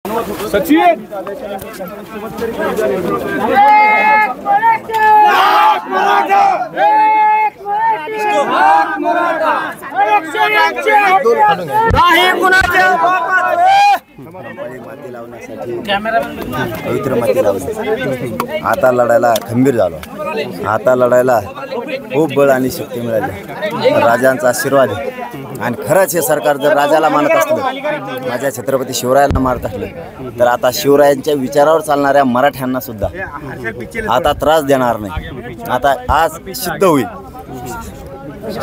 सचिन माती लावण्यासाठी पवित्र माती लावली। आता लढायला खंबीर झालो। आता लढायला खूप बळ आणि शक्ती मिळाली। राजांचा आशीर्वाद आणि खरंच हे सरकार जर राजाला मानत असलं, माझ्या छत्रपती शिवरायांना मानत असलं, तर आता शिवरायांच्या विचारावर चालणाऱ्या मराठ्यांना सुद्धा आता त्रास देणार नाही। आता आज सिद्ध होईल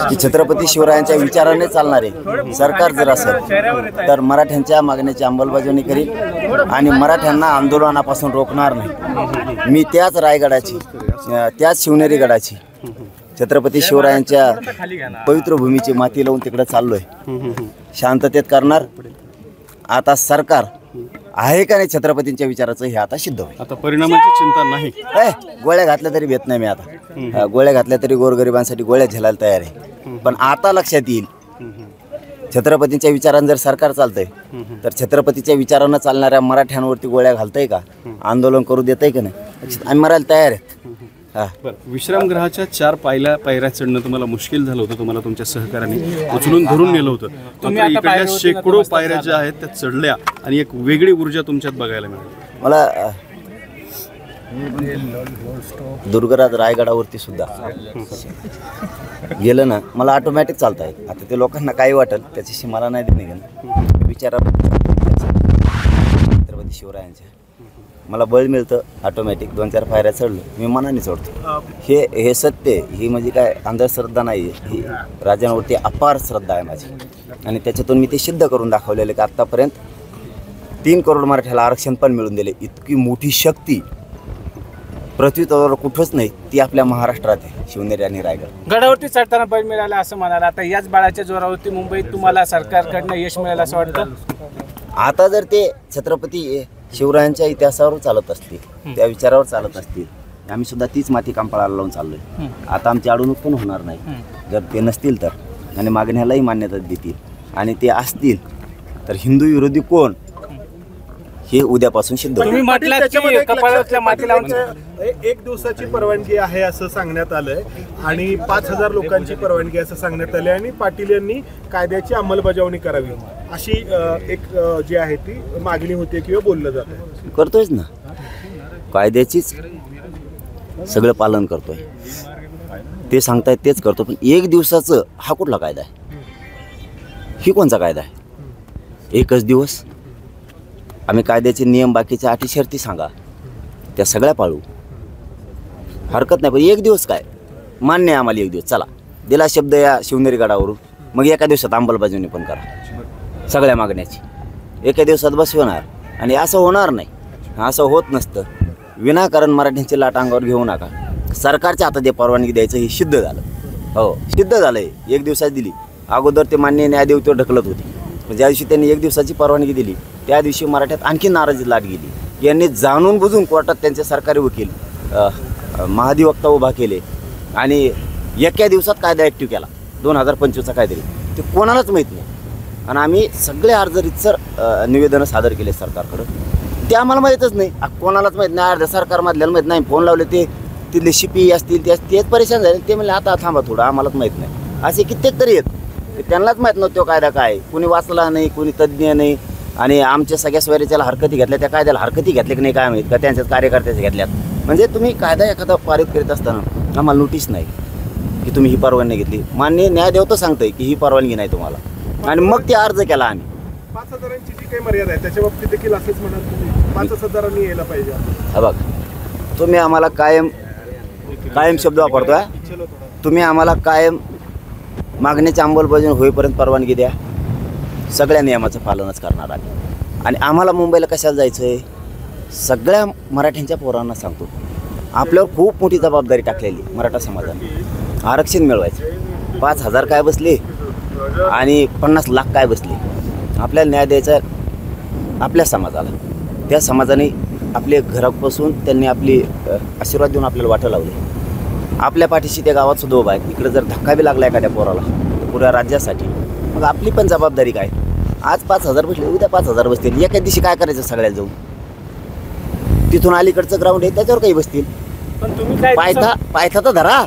की छत्रपती शिवरायांच्या विचाराने चालणारे सरकार जर असेल तर मराठ्यांच्या मागण्याची अंमलबजावणी करील आणि मराठ्यांना आंदोलनापासून रोखणार नाही। मी त्याच रायगडाची, त्याच शिवनेरी गडाची, छत्रपती शिवरायांच्या पवित्र भूमीची माती लावून तिकडे चाललोय, शांततेत करणार। आता सरकार आहे का नाही छत्रपतींच्या विचाराचं हे आता सिद्ध होईल। आता परिणामाची चिंता नाही। गोळ्या घातल्या तरी भेट नाही मी आता, गोळ्या घातल्या तरी गोरगरिबांसाठी गोळ्या झेलायला तयार आहे। पण आता लक्षात येईल छत्रपतींच्या विचारांनी जर सरकार चालतंय तर छत्रपतीच्या विचारांना चालणाऱ्या मराठ्यांवरती गोळ्या घालतंय का, आंदोलन करू देतंय का नाही, आम्ही मरायला तयार आहेत। विश्रामगृहाच्या 4 पायऱ्या चढणं तुम्हाला मुश्किल झालं होतं, तुम्हाला तुमच्या सहकार्याने उचलून धरून नेलं होतं। तुम्ही इकडल्या शेकडो पायऱ्या ज्या आहेत त्या चढल्या आणि एक वेगळी ऊर्जा तुमच्यात बघायला मिळाली। मला दुर्गराज रायगडावरती सुद्धा गेलं ना, मला ऑटोमॅटिक चालता येत। आता ते लोकांना काही वाटेल त्याच्याशी मला नाही देणे घेणं, विचारा छत्रपती शिवरायांच्या मला बळ मिळतं ऑटोमॅटिक। 2-4 पायऱ्या चढलो मी मनाने चढतो। हे सत्य, ही म्हणजे काय अंधश्रद्धा नाही, ही राजांवरती अपार श्रद्धा आहे माझी आणि त्याच्यातून मी ते सिद्ध करून दाखवलेलं की आत्तापर्यंत 3 करोड मराठ्याला आरक्षण पण मिळून दिले। इतकी मोठी शक्ती पृथ्वीतलावर कुठंच नाही, ती आपल्या महाराष्ट्रात आहे, शिवनेरी आणि रायगड। गडावरती चढताना बळ मिळाला असं म्हणाला, आता याच बाळाच्या जोरावरती मुंबईत तुम्हाला सरकारकडनं यश मिळालं असं वाटतं? आता जर ते छत्रपती शिवरायांच्या इतिहासावर चालत असतील, त्या विचारावर चालत असतील, आम्ही सुद्धा तीच माती कांपळाला लावून चाललोय। आता आमची अडवणूक पण होणार नाही जर ते नसतील तर, आणि मागण्यालाही मान्यता देतील आणि ते असतील तर हिंदू विरोधी कोण हे उद्यापासून सिद्ध होईल। तुम्ही म्हटलं की कपाळातल्या माती लावून 1 दिवसाची परवानगी आहे असं सांगण्यात आलंय आणि 5000 लोकांची परवानगी असं सांगण्यात आले आणि पाटील यांनी कायद्याची अंमलबजावणी करावी अशी एक जी आहे ती मागणी होती किंवा बोललं जातं। करतोयच ना, कायद्याचीच सगळं पालन करतोय, ते सांगतायत तेच करतो। पण 1 दिवसाचं हा कुठला कायदा आहे, ही कोणचा कायदा आहे? 1च दिवस आम्ही कायद्याचे नियम बाकीच्या अटी शर्ती सांगा त्या सगळ्या पाळू, हरकत नाही। पण 1 दिवस काय मान्य आहे आम्हाला, 1 दिवस चला दिला शब्द या शिवनेरी गडावरून, मग एका दिवसात अंमलबजावणी पण करा सगळ्या मागण्याची, एका दिवसात बसवणार। आणि असं होणार नाही, असं होत नसतं। विनाकारण मराठ्यांची लाट अंगावर घेऊ नका। सरकारच्या हातात परवानगी द्यायचं हे सिद्ध झालं, हो सिद्ध झालं आहे। 1 दिवसात दिली, अगोदर ते मान्य न्यायदेवतेवर ढकलत होते, ज्या दिवशी त्यांनी 1 दिवसाची परवानगी दिली त्या दिवशी मराठ्यात आणखी नाराजी लाट गेली। यांनी जाणून बुजून कोर्टात त्यांचे सरकारी वकील महाधिवक्ता उभा केले आणि एका दिवसात कायदा ॲक्टिव्ह केला 2025चा कायदा, ते कोणालाच माहीत नाही। आणि आम्ही सगळे अर्ज रितसर निवेदनं सादर केले सरकारकडं, ते आम्हाला माहीतच नाही, कोणालाच माहीत नाही। अर्ध सरकारमधल्याला माहीत नाही, फोन लावले ते तिथले शिपी असतील तेच परेशान झाले, ते म्हणले आता थांबा थोडं आम्हालाच माहीत नाही। असे कित्येक तरी आहेत त्यांनाच माहीत नव्हतं तो कायदा काय, कोणी वाचला नाही, कोणी तज्ज्ञ नाही। आणि आमच्या सगळ्या स्वैराच्याला हरकती घेतल्या, त्या कायद्याला हरकती घेतल्या की नाही काय माहीत का, त्यांच्याच कार्यकर्त्याच्या घेतल्यात। म्हणजे तुम्ही कायदा एखादा पारित करीत असताना आम्हाला नोटीस नाही की तुम्ही ही परवानगी घेतली, मान्य न्यायदेवता सांगतंय की ही परवानगी नाही तुम्हाला, आणि मग ते अर्ज केला आम्ही। 5000ची जी काही मर्यादा आहे त्याच्या बाबतीत देखील असंच म्हणाल तुम्ही 5000 यायला पाहिजे? हा बघ, तुम्ही आम्हाला कायम शब्द वापरतोय, तुम्ही आम्हाला कायम मागण्याची अंमलबजावणी होईपर्यंत परवानगी द्या, सगळ्या नियमाचं पालनच करणार आहे। आणि आम्हाला मुंबईला कशाला जायचं आहे, सगळ्या मराठ्यांच्या पोरांना सांगतो, आपल्यावर खूप मोठी जबाबदारी टाकलेली मराठा समाजाने। आरक्षण मिळवायचं, 5000 काय बसले आणि 50 लाख काय बसले, आपल्याला न्याय द्यायचा आपल्या समाजाला। त्या समाजाने आपले घरापासून त्यांनी आपली आशीर्वाद देऊन आपल्याला वाटं लावले, आपल्या पाठीशी त्या गावात सुद्धा उभा आहे। इकडे जर धक्का बी लागला एखाद्या पोराला पुऱ्या राज्यासाठी, मग आपली पण जबाबदारी काय, आज 5,000 बसले, उद्या 5,000 बसतील. एका दिवशी काय करायचं सगळ्याला जाऊन? तिथून अलीकडचं ग्राउंड आहे त्याच्यावर काही बसतील. पण तुम्ही काय पायथा तर धरा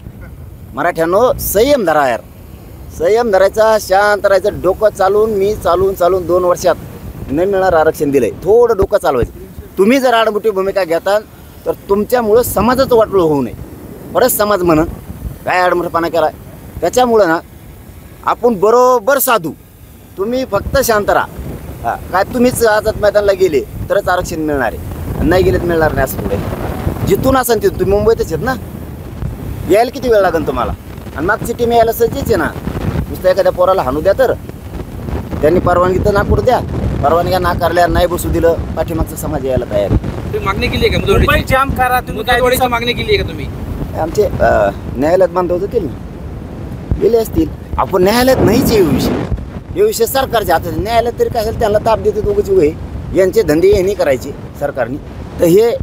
मराठ्यांनो, संयम धरा यार, संयम धरायचा, शांत राहायचं. डोकं चालून मी चालून 2 वर्षात न मिळणार आरक्षण दिलंय. थोडं डोकं चालवायचं. तुम्ही जर आडमुठी भूमिका घेताल तर तुमच्यामुळं समाजाचं वाटोळं होऊ नये. बरंच समाज म्हणून काय आडमुठेपणा केला, त्याच्यामुळं ना आपण बरोबर साधू. तुम्ही फक्त शांत राहा. हा, काय तुम्हीच आझाद मैदानाला गेले तरच आरक्षण मिळणार आहे, नाही गेले तर मिळणार नाही असं पुढे. जिथून असेल तिथून तुम्ही मुंबईतच आहेत ना, यायला किती वेळ लागेल तुम्हाला? आणि मागची टीम यायला सज्जच आहे ना. नुसतं एखाद्या पोराला हाणू द्या, तर त्यांनी परवानगी तर नाकूड द्या. परवानग्या नाकारल्यावर नाही बसू दिलं, पाठीमागचा समाज यायला तयार आहे. तुम्ही मागणी केली आहे का मुंबई जाम करा तुम्ही काय मुदतवाढीची मागणी केली आहे का तुम्ही? आमचे न्यायालयात बांधव होतील ना, गेले असतील. आपण न्यायालयात नाहीच आहे हे विषय सरकारच्या हातात. न्यायालयात तरी काय असेल त्यांना ताप देते दोघंच वय, यांचे धंदे हे नाही करायचे सरकारने. तर हे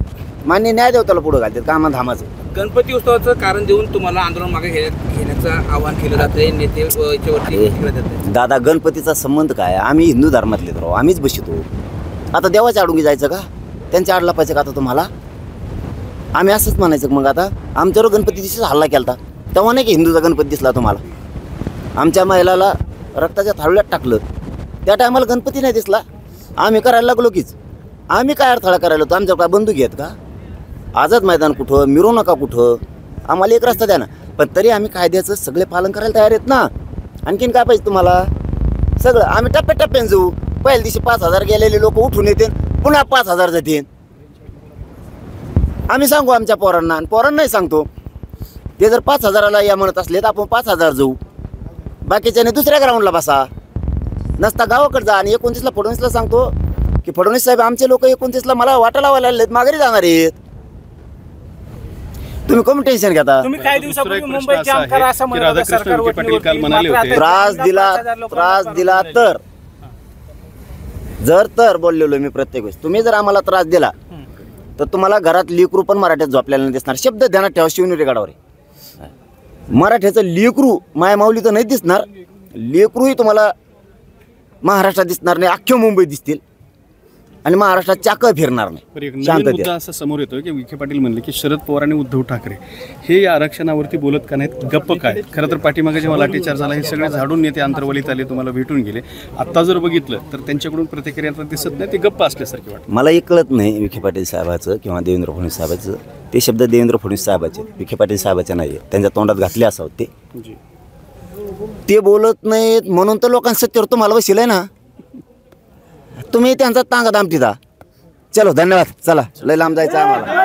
मान्य न्यायदेवताला पुढं घालतात कामा धामाचं. गणपती उत्सवाचं कारण देऊन तुम्हाला आंदोलन मागे घेण्याचं आवाहन केलं जाते, नेते याच्यावरती. दादा, गणपतीचा संबंध काय? आम्ही हिंदू धर्मातले राहू, आम्हीच बसतो. आता देवाच्या आडून जायचं का? त्यांच्या आडला पाहिजे का आता तुम्हाला? आम्ही असंच म्हणायचं मग. आता आमच्यावर गणपती दिवशीच हल्ला केला तेव्हा नाही की हिंदूचा गणपती दिसला तुम्हाला? आमच्या महिलाला रक्ताच्या थाळ्यात टाकलं त्या टायमाला गणपती नाही दिसला. आम्ही करायला लागलो कीच. आम्ही काय अडथळा करायला होतो? आमच्या काय बंदूक आहेत का? आझाद मैदान कुठं, मिरवू नका कुठं, आम्हाला एक रस्ता द्या ना. पण तरी आम्ही कायद्याचं सगळे पालन करायला तयार आहेत ना. आणखीन काय पाहिजे तुम्हाला? सगळं आम्ही टप्प्याटप्प्याने जाऊ. पहिल्या दिवशी 5,000 गेलेले लोक उठून येतील, पुन्हा 5,000 जातील. आम्ही सांगू आमच्या पोरांना, आणि पोरांनाही सांगतो. ते जर 5,000ला या म्हणत असले तर आपण 5,000 जाऊ. बाकीच्याने दुसऱ्या ग्राउंडला बसा, नसता गावाकडे जा. आणि 29ला फडणवीसला सांगतो की फडणवीस साहेब, आमचे लोक 29ला मला वाटा लावायला आलेत, माघारी जाणार आहेत. तुम्ही कमी टेन्शन घेता? तुम्ही काही दिवसापूर्वी मुंबई जाम करा असं म्हणत होता सरकार पाटील काल म्हणाले होते. त्रास दिला तर जर बोललेलो मी प्रत्येक वेळेस. तुम्ही जर आम्हाला त्रास दिला तर तुम्हाला घरात लेकरू पण मराठ्यात झोपलेला नाही दिसणार. शब्द ध्यानात ठेवा, शिवनेरी गडावर आहे. मराठ्याचं लेकरू माया माऊली तर नाही दिसणार, लेकरूही तुम्हाला महाराष्ट्रात दिसणार नाही. अख्ख्या मुंबईत दिसतील आणि महाराष्ट्रात चाकं फिरणार पण एक नाही. नवीन मुद्दा असा समोर येतोय की विखे पाटील म्हणले की शरद पवार आणि उद्धव ठाकरे हे या आरक्षणावरती बोलत का नाहीत, गप्प काय? खरं तर पाठीमागे जेव्हा लाठीचार्ज झाला हे सगळे झाडून नेते अंतर्वलीत आले, तुम्हाला भेटून गेले. आता जर बघितलं तर त्यांच्याकडून प्रतिक्रिया तर दिसत नाही, ते गप्प असल्यासारखे वाटतं. मला एक कळत नाही विखे पाटील साहेबाचं किंवा देवेंद्र फडणवीस साहेबाचं. ते शब्द देवेंद्र फडणवीस साहेबाचे, विखे पाटील साहेबाचे नाही. त्यांच्या तोंडात घातले असावं ते बोलत नाहीत म्हणून तर लोकांचं सत्तेवर तुम्हाला बसलं आहे ना. तुम्ही त्यांचा तांगा दामटीदा. चलो, धन्यवाद. चला, लय लांब जायचं आम्हाला.